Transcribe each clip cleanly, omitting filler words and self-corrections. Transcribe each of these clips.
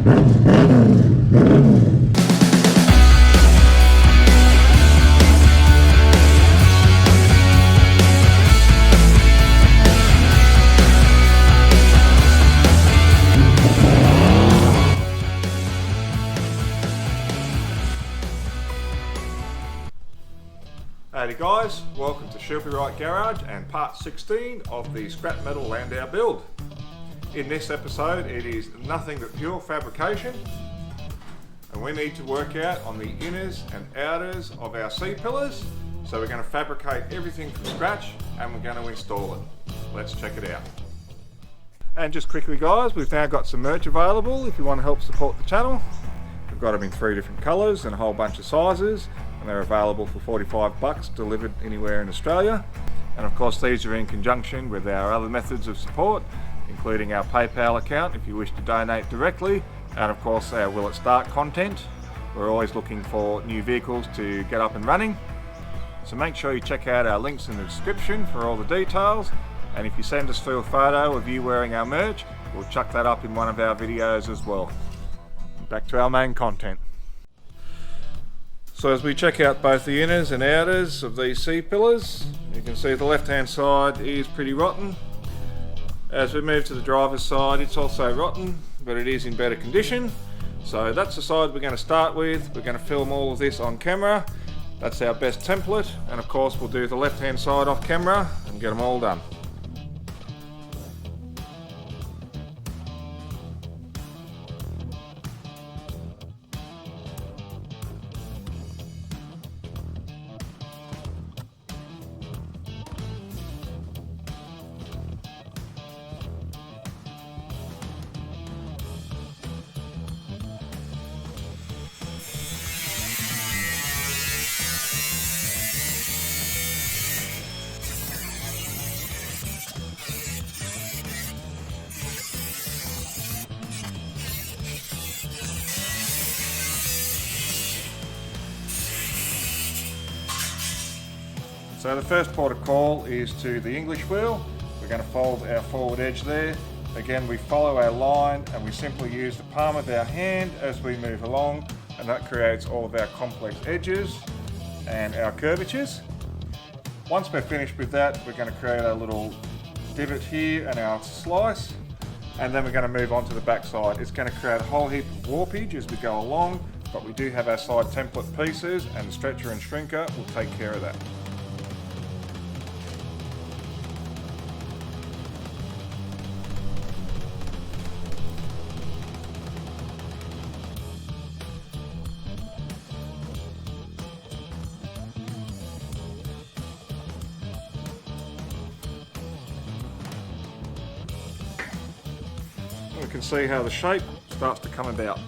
Howdy guys, welcome to Shelby Wright Garage and part 16 of the scrap metal Landau build. In this episode it is nothing but pure fabrication, and we need to work out on the inners and outers of our C-pillars. So we're going to fabricate everything from scratch and we're going to install it. Let's check it out. And just quickly guys, we've now got some merch available if you want to help support the channel. We've got them in 3 different colours and a whole bunch of sizes, and they're available for 45 bucks delivered anywhere in Australia. And of course these are in conjunction with our other methods of support, including our PayPal account if you wish to donate directly, and of course our Will It Start content. We're always looking for new vehicles to get up and running, so make sure you check out our links in the description for all the details. And if you send us through a photo of you wearing our merch, we'll chuck that up in one of our videos as well. Back to our main content. So as we check out both the inners and outers of these C-pillars, you can see the left hand side is pretty rotten. As we move to the driver's side, it's also rotten, but it is in better condition. So that's the side we're going to start with. We're going to film all of this on camera. That's our best template, and of course we'll do the left hand side off camera and get them all done. So the first port of call is to the English wheel. We're going to fold our forward edge there. Again, we follow our line and we simply use the palm of our hand as we move along, and that creates all of our complex edges and our curvatures. Once we're finished with that, we're going to create a little divot here and our slice, and then we're going to move on to the back side. It's going to create a whole heap of warpage as we go along, but we do have our side template pieces, and the stretcher and shrinker will take care of that. We can see how the shape starts to come about.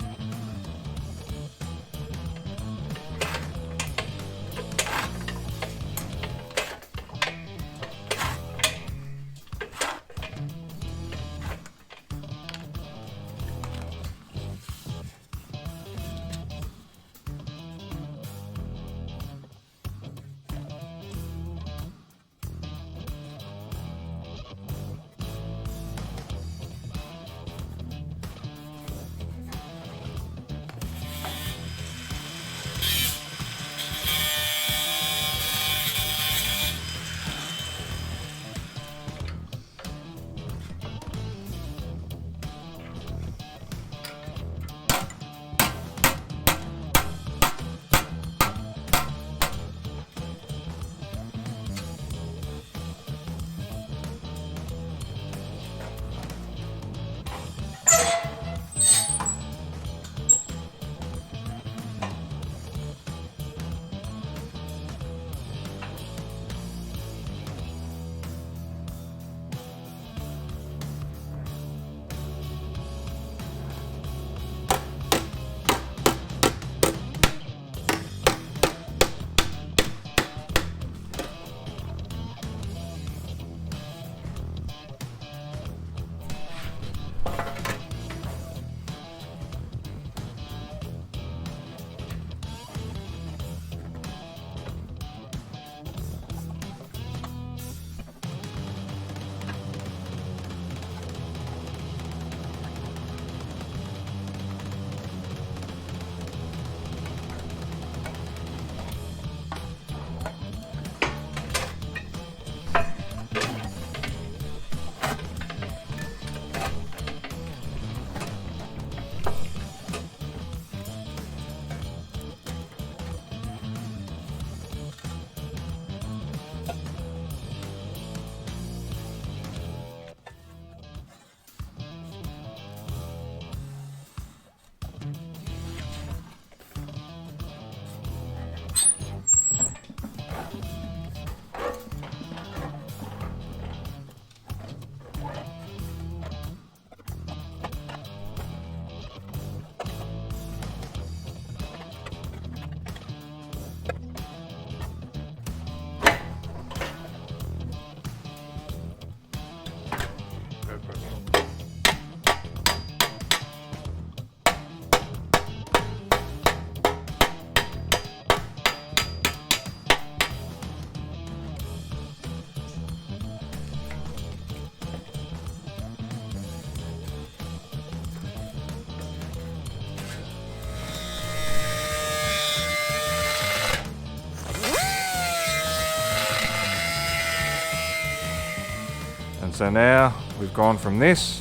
So now we've gone from this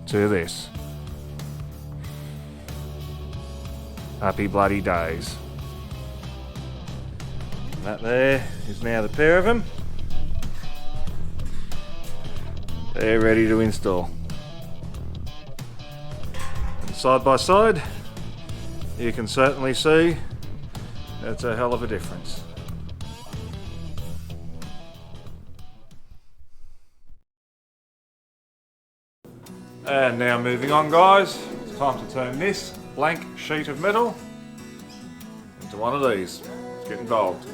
to this. Happy bloody days. That there is now the pair of them. They're ready to install. And side by side, you can certainly see that's a hell of a difference. And now moving on, guys, it's time to turn this blank sheet of metal into one of these. Let's get involved.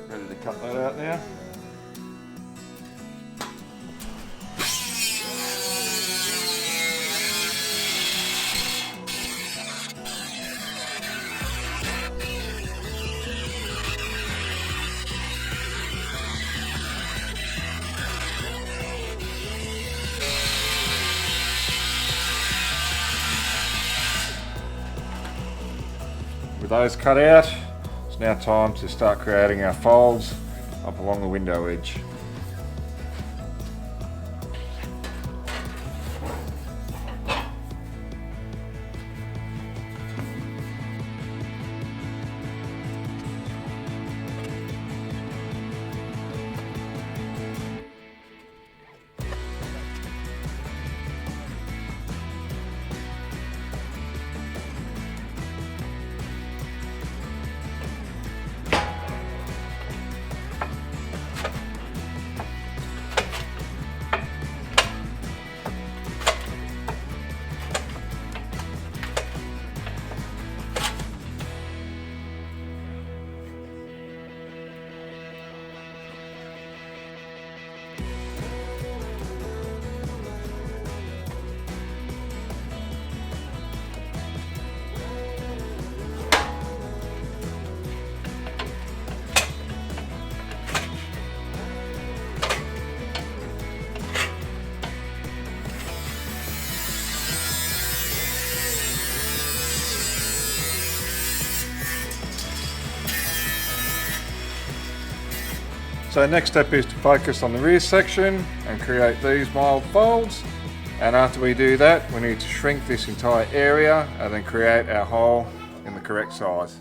Ready to cut that out now. With those cut out, it's now time to start creating our folds up along the window edge. So next step is to focus on the rear section and create these mild folds, and after we do that we need to shrink this entire area and then create our hole in the correct size.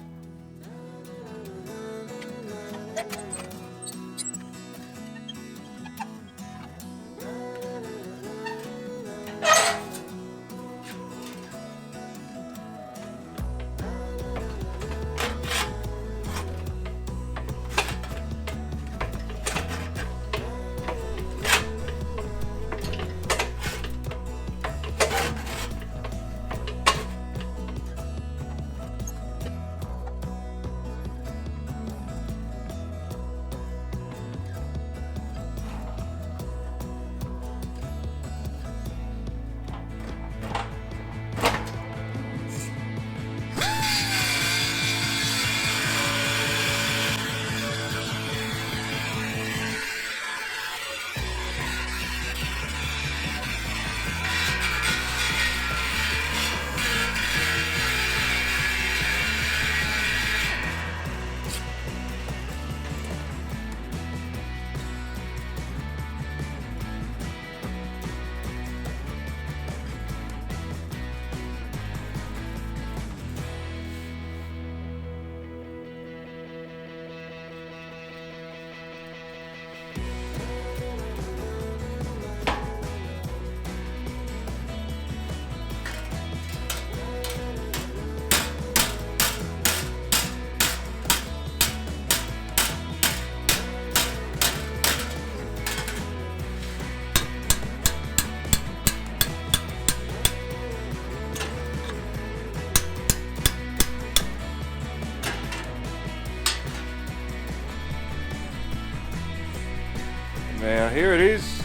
Now here it is,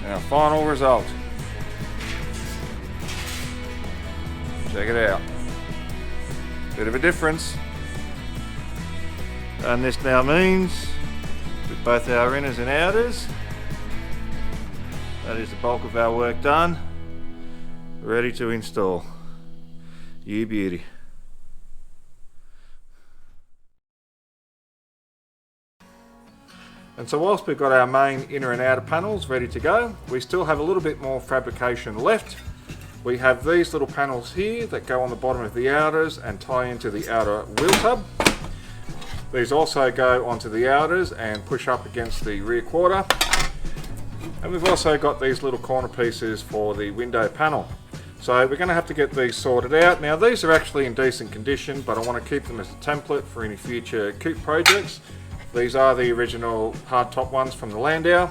our final result. Check it out. Bit of a difference. And this now means, with both our inners and outers, that is the bulk of our work done, ready to install. You beauty. And so whilst we've got our main inner and outer panels ready to go, we still have a little bit more fabrication left. We have these little panels here that go on the bottom of the outers and tie into the outer wheel tub. These also go onto the outers and push up against the rear quarter. And we've also got these little corner pieces for the window panel. So we're going to have to get these sorted out. Now these are actually in decent condition, but I want to keep them as a template for any future coupe projects. These are the original hardtop ones from the Landau.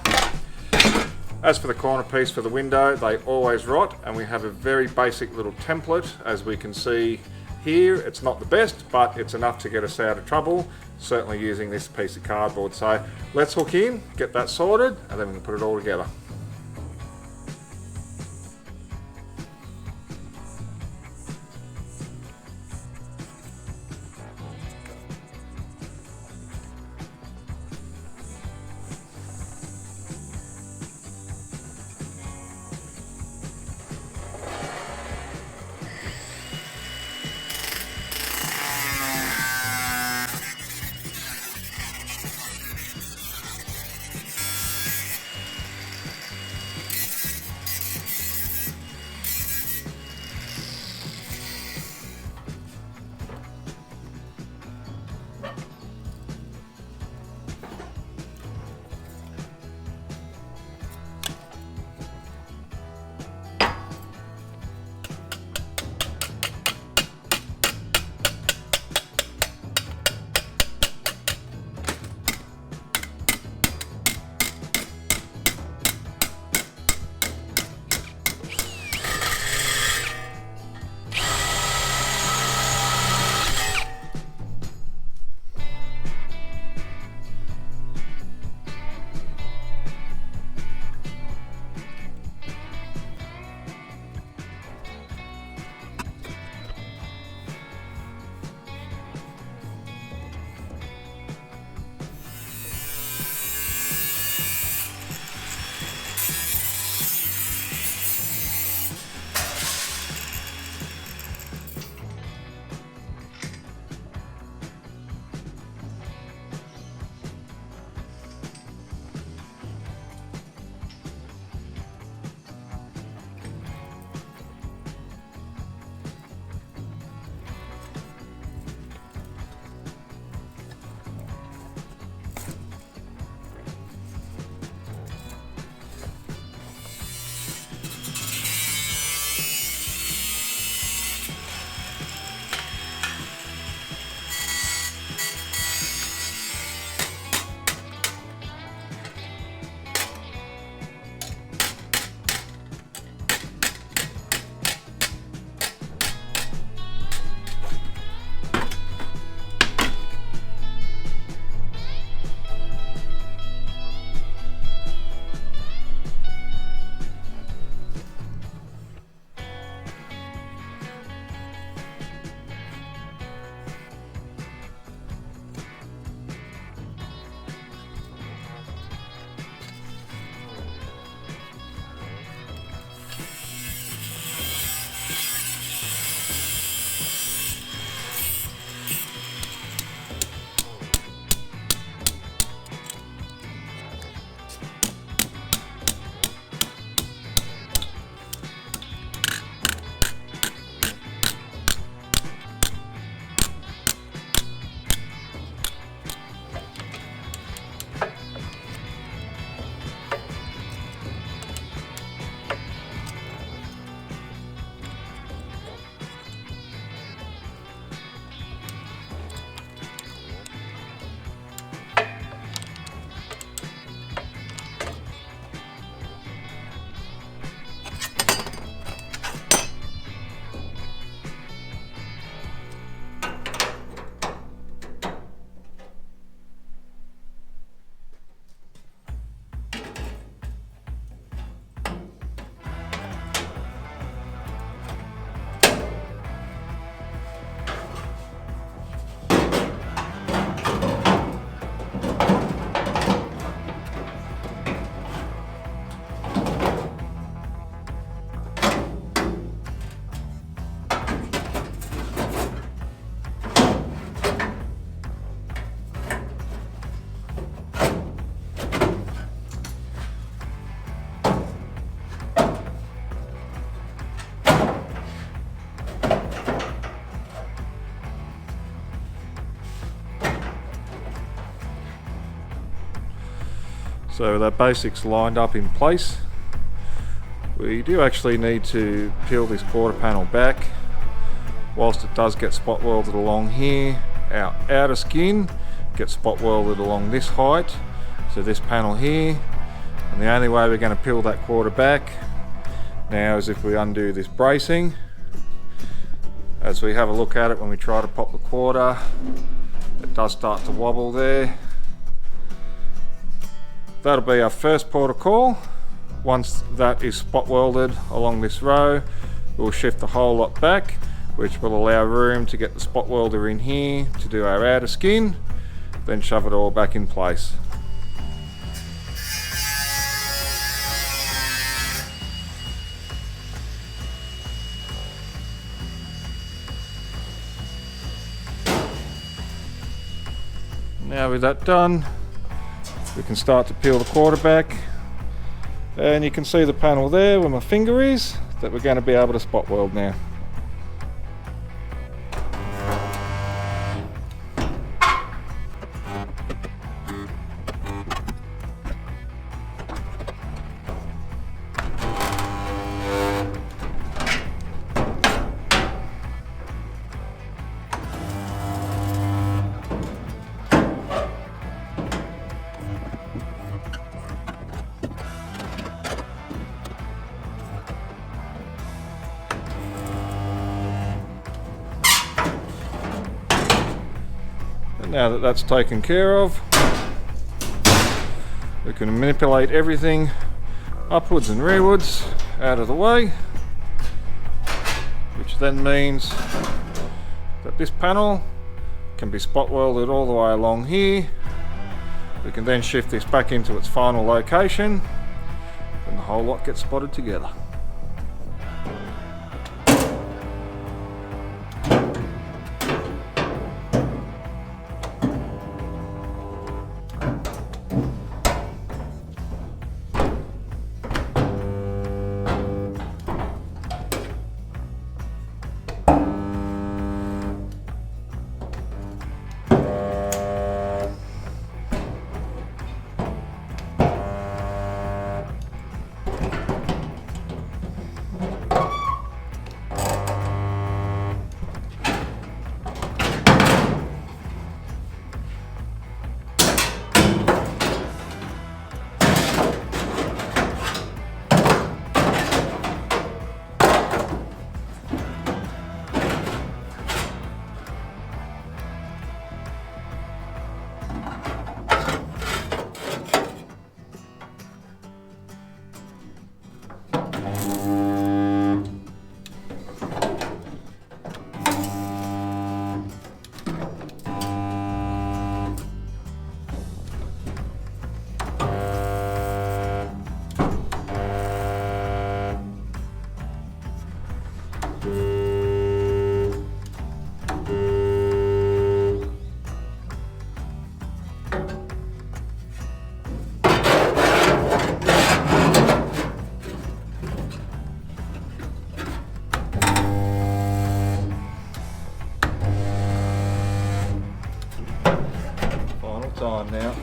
As for the corner piece for the window, they always rot, and we have a very basic little template. As we can see here, it's not the best, but it's enough to get us out of trouble, certainly using this piece of cardboard. So let's hook in, get that sorted, and then we can put it all together. So with our basics lined up in place, we do actually need to peel this quarter panel back. Whilst it does get spot welded along here, our outer skin gets spot welded along this height, so this panel here. And the only way we're going to peel that quarter back now is if we undo this bracing. As we have a look at it when we try to pop the quarter, it does start to wobble there. That'll be our first port of call. Once that is spot welded along this row, we'll shift the whole lot back, which will allow room to get the spot welder in here to do our outer skin, then shove it all back in place. Now with that done, we can start to peel the quarter back, and you can see the panel there where my finger is that we're going to be able to spot weld now. Now that that's taken care of, we can manipulate everything upwards and rearwards out of the way, which then means that this panel can be spot welded all the way along here. We can then shift this back into its final location and the whole lot gets spotted together. Time now.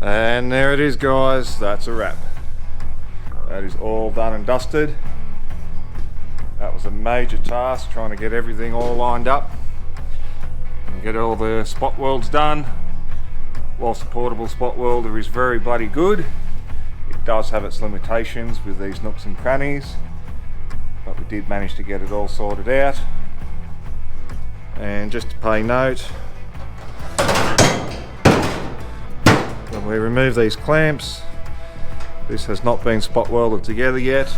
And there it is, guys, that's a wrap. That is all done and dusted. That was a major task, trying to get everything all lined up and get all the spot welds done. Whilst the portable spot welder is very bloody good, it does have its limitations with these nooks and crannies, but we did manage to get it all sorted out. And just to pay note, when we remove these clamps, this has not been spot welded together yet.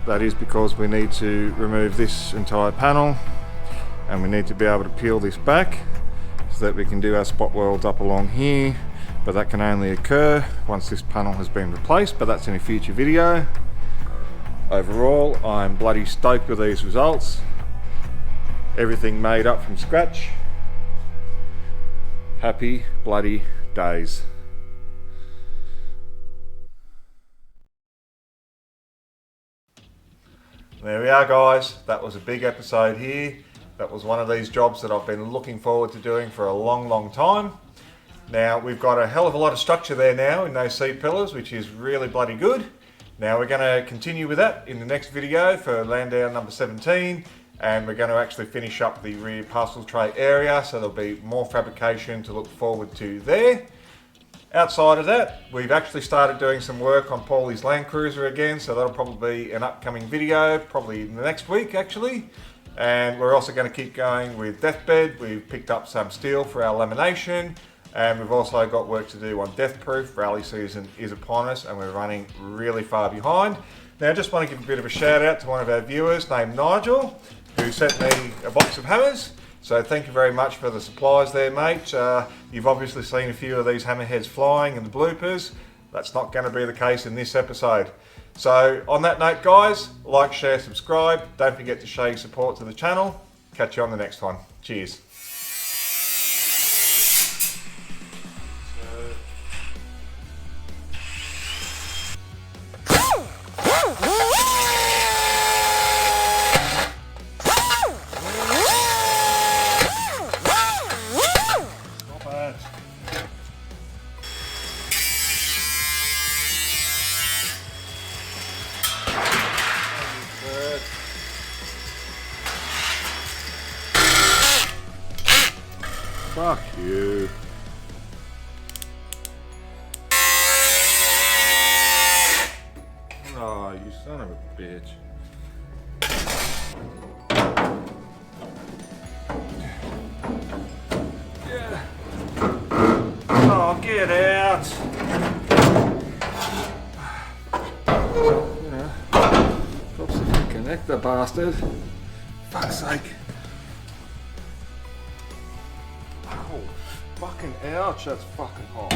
That is because we need to remove this entire panel, and we need to be able to peel this back so that we can do our spot welds up along here, but that can only occur once this panel has been replaced, but that's in a future video. Overall, I'm bloody stoked with these results. Everything made up from scratch. Happy bloody days. There we are, guys. That was a big episode here. That was one of these jobs that I've been looking forward to doing for a long time. Now we've got a hell of a lot of structure there now in those C-pillars, which is really bloody good. Now we're going to continue with that in the next video for Landau number 17, and we're going to actually finish up the rear parcel tray area, so there'll be more fabrication to look forward to there. Outside of that, we've actually started doing some work on Paulie's Land Cruiser again, so that'll probably be an upcoming video, probably in the next week actually. And we're also going to keep going with Deathbed. We've picked up some steel for our lamination, and we've also got work to do on Death Proof. Rally season is upon us and we're running really far behind. Now I just want to give a bit of a shout out to one of our viewers named Nigel, who sent me a box of hammers. So thank you very much for the supplies there, mate. You've obviously seen a few of these hammerheads flying in the bloopers. That's not going to be the case in this episode. So on that note, guys, like, share, subscribe. Don't forget to show your support to the channel. Catch you on the next one. Cheers. Fuck you. Oh, you son of a bitch. Yeah. Oh, get out. You know, drops the connector, bastard. Fuck's sake. Oh, fucking ouch, that's fucking hot.